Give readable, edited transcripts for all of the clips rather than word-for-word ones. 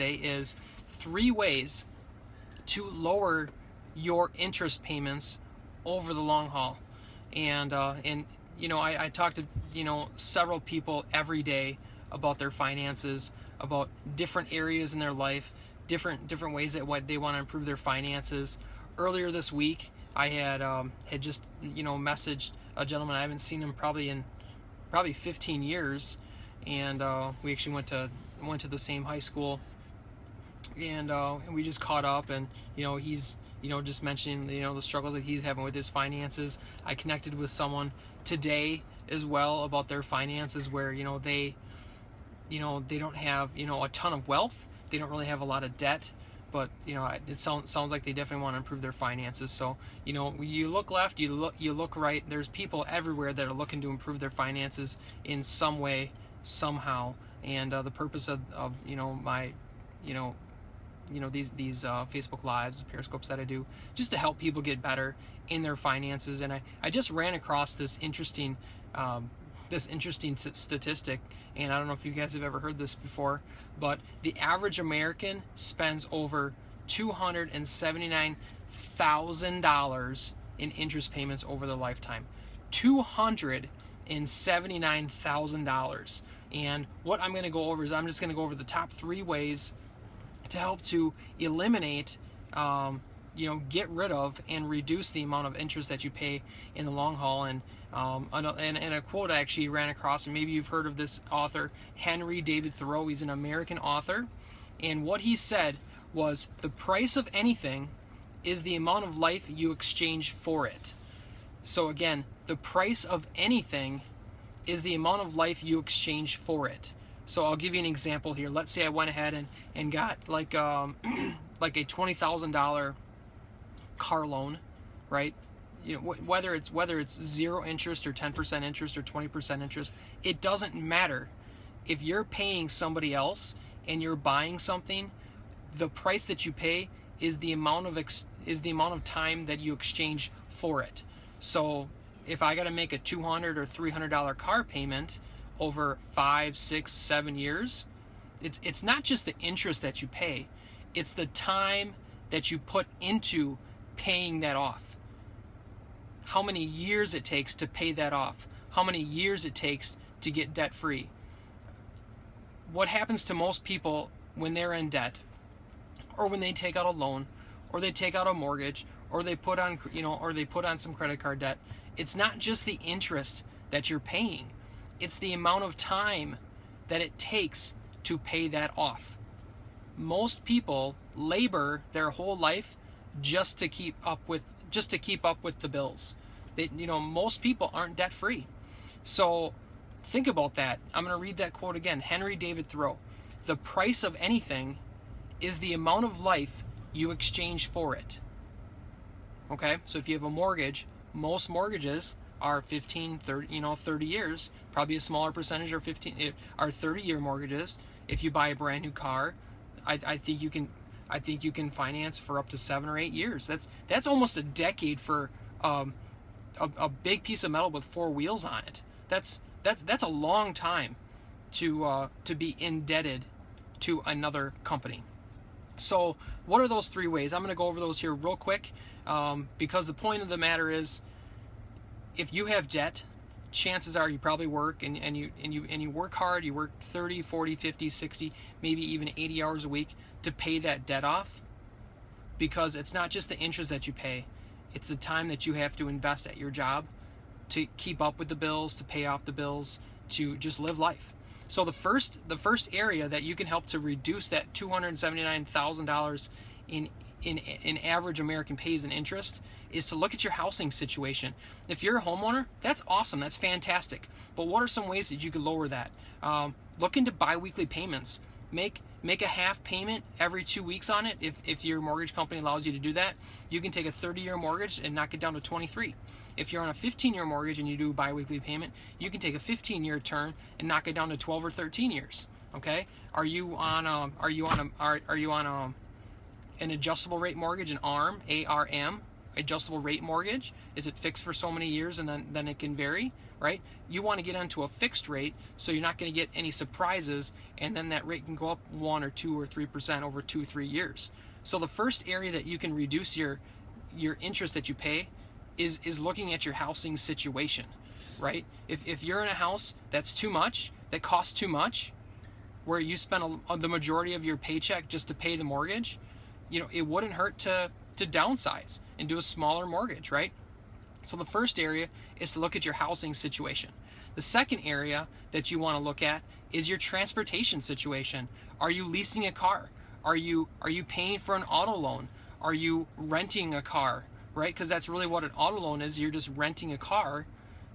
today is 3 ways to lower your interest payments over the long haul. And I talk to several people every day about their finances, about different areas in their life, different ways that what they want to improve their finances. Earlier this week, I had just messaged a gentleman. I haven't seen him in 15 years, and we actually went to the same high school, and we just caught up, and he's just mentioning the struggles that he's having with his finances. I connected with someone today as well about their finances, where they don't have a ton of wealth, they don't really have a lot of debt, but it sounds like they definitely want to improve their finances. So you look left, you look right, there's people everywhere that are looking to improve their finances in some way, somehow. And the purpose of my these Facebook Lives, Periscopes that I do, just to help people get better in their finances. And I just ran across this interesting statistic, and I don't know if you guys have ever heard this before, but the average American spends over $279,000 in interest payments over their lifetime. $279,000. And what I'm going to go over is I'm just going to go over the top 3 ways to help to eliminate, get rid of and reduce the amount of interest that you pay in the long haul. And a quote I actually ran across, and maybe you've heard of this author, Henry David Thoreau. He's an American author, and what he said was, the price of anything is the amount of life you exchange for it. So again, the price of anything is the amount of life you exchange for it. So I'll give you an example here. Let's say I went ahead and got like a $20,000 car loan, right? Whether it's 0 interest or 10% interest or 20% interest, it doesn't matter. If you're paying somebody else and you're buying something, the price that you pay is the amount of time that you exchange for it. So if I got to make a $200 or $300 car payment over 5, 6, 7 years, it's not just the interest that you pay, it's the time that you put into paying that off. How many years it takes to pay that off, how many years it takes to get debt free. What happens to most people when they're in debt, or when they take out a loan, or they take out a mortgage, or they put on some credit card debt, it's not just the interest that you're paying, it's the amount of time that it takes to pay that off. Most people labor their whole life just to keep up with the bills. Most people aren't debt free. So think about that. I'm going to read that quote again. Henry David Thoreau. The price of anything is the amount of life you exchange for it. Okay? So if you have a mortgage, most mortgages are 15, 30 years. Probably a smaller percentage are 30-year mortgages. If you buy a brand new car, I think you can finance for up to 7 or 8 years. That's almost a decade for a big piece of metal with 4 wheels on it. That's a long time to be indebted to another company. So what are those 3 ways? I'm going to go over those here real quick, because the point of the matter is, if you have debt, chances are you probably work and you work hard. You work 30, 40, 50, 60, maybe even 80 hours a week to pay that debt off, because it's not just the interest that you pay, it's the time that you have to invest at your job to keep up with the bills, to pay off the bills, to just live life. So the first area that you can help to reduce that $279,000 in average American pays in interest is to look at your housing situation. If you're a homeowner, that's awesome, that's fantastic. But what are some ways that you could lower that? Look into biweekly payments. Make a half payment every 2 weeks on it. If your mortgage company allows you to do that, you can take a 30-year mortgage and knock it down to 23. If you're on a 15-year mortgage and you do a biweekly payment, you can take a 15-year term and knock it down to 12 or 13 years. Okay? Are you on an adjustable rate mortgage, an ARM, ARM? adjustable rate mortgage? Is it fixed for so many years and then it can vary, right? You want to get onto a fixed rate so you're not going to get any surprises, and then that rate can go up 1 or 2 or 3% over 2-3 years. So the first area that you can reduce your interest that you pay is looking at your housing situation, right? If you're in a house that's too much, that costs too much, where you spend the majority of your paycheck just to pay the mortgage, it wouldn't hurt to downsize and do a smaller mortgage, right? So the first area is to look at your housing situation. The second area that you want to look at is your transportation situation. Are you leasing a car? Are you paying for an auto loan? Are you renting a car, right? Because that's really what an auto loan is. You're just renting a car,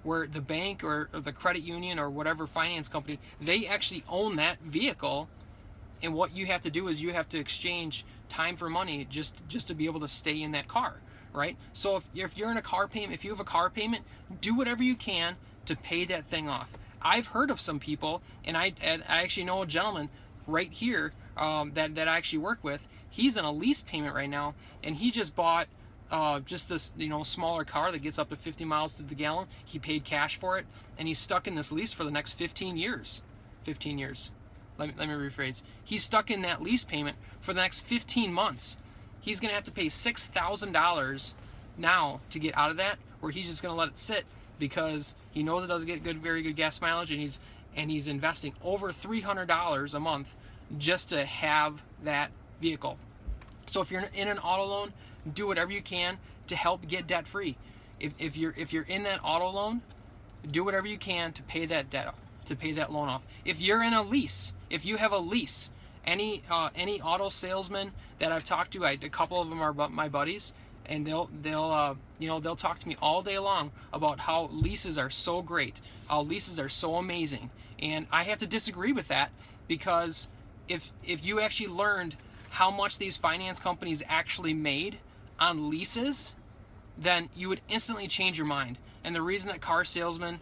where the bank or the credit union or whatever finance company, they actually own that vehicle, and what you have to do is you have to exchange time for money just to be able to stay in that car, right? So if you're in a car payment, if you have a car payment, do whatever you can to pay that thing off. I've heard of some people, and I actually know a gentleman right here that I actually work with. He's in a lease payment right now, and he just bought just this smaller car that gets up to 50 miles to the gallon. He paid cash for it, and he's stuck in this lease for the next 15 years. 15 years. Let me rephrase. He's stuck in that lease payment for the next 15 months. He's going to have to pay $6,000 now to get out of that, where he's just going to let it sit because he knows it doesn't get very good gas mileage, and he's investing over $300 a month just to have that vehicle. So if you're in an auto loan, do whatever you can to help get debt free. If you're in that auto loan, do whatever you can to pay that debt off, to pay that loan off. If you're in a lease, if you have a lease, any auto salesman that I've talked to, a couple of them are my buddies, and they'll talk to me all day long about how leases are so great, how leases are so amazing, and I have to disagree with that, because if you actually learned how much these finance companies actually made on leases, then you would instantly change your mind. And the reason that car salesmen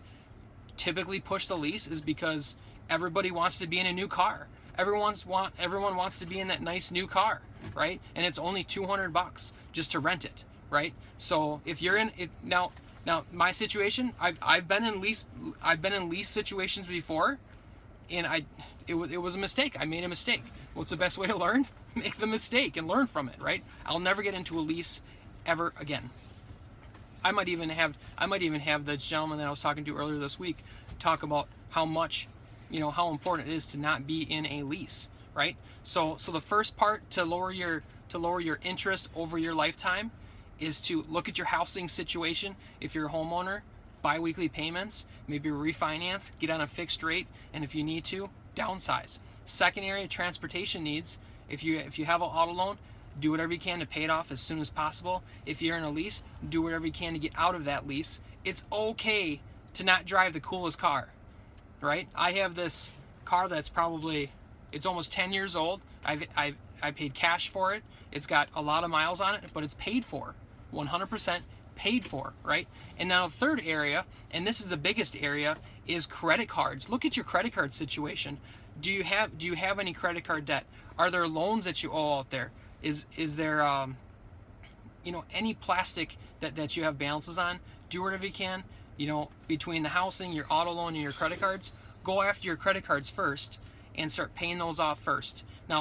typically push the lease is because everybody wants to be in a new car. Everyone wants to be in that nice new car, right? And it's only $200 just to rent it, right? So if you're in it now my situation, I've been in lease situations before, and it was a mistake. I made a mistake. What's the best way to learn? Make the mistake and learn from it, right? I'll never get into a lease ever again. I might even have the gentleman that I was talking to earlier this week talk about how much, how important it is to not be in a lease, right? So the first part to lower your interest over your lifetime is to look at your housing situation. If you're a homeowner, bi-weekly payments, maybe refinance, get on a fixed rate, and if you need to, downsize. Second area, transportation needs. If you have an auto loan, do whatever you can to pay it off as soon as possible. If you're in a lease, do whatever you can to get out of that lease. It's okay to not drive the coolest car, right? I have this car that's it's almost 10 years old. I paid cash for it. It's got a lot of miles on it, but it's paid for, 100% paid for, right? And now the third area, and this is the biggest area, is credit cards. Look at your credit card situation. Do you have any credit card debt? Are there loans that you owe out there? Is there any plastic that you have balances on? Do whatever you can, between the housing, your auto loan, and your credit cards. Go after your credit cards first and start paying those off first. Now,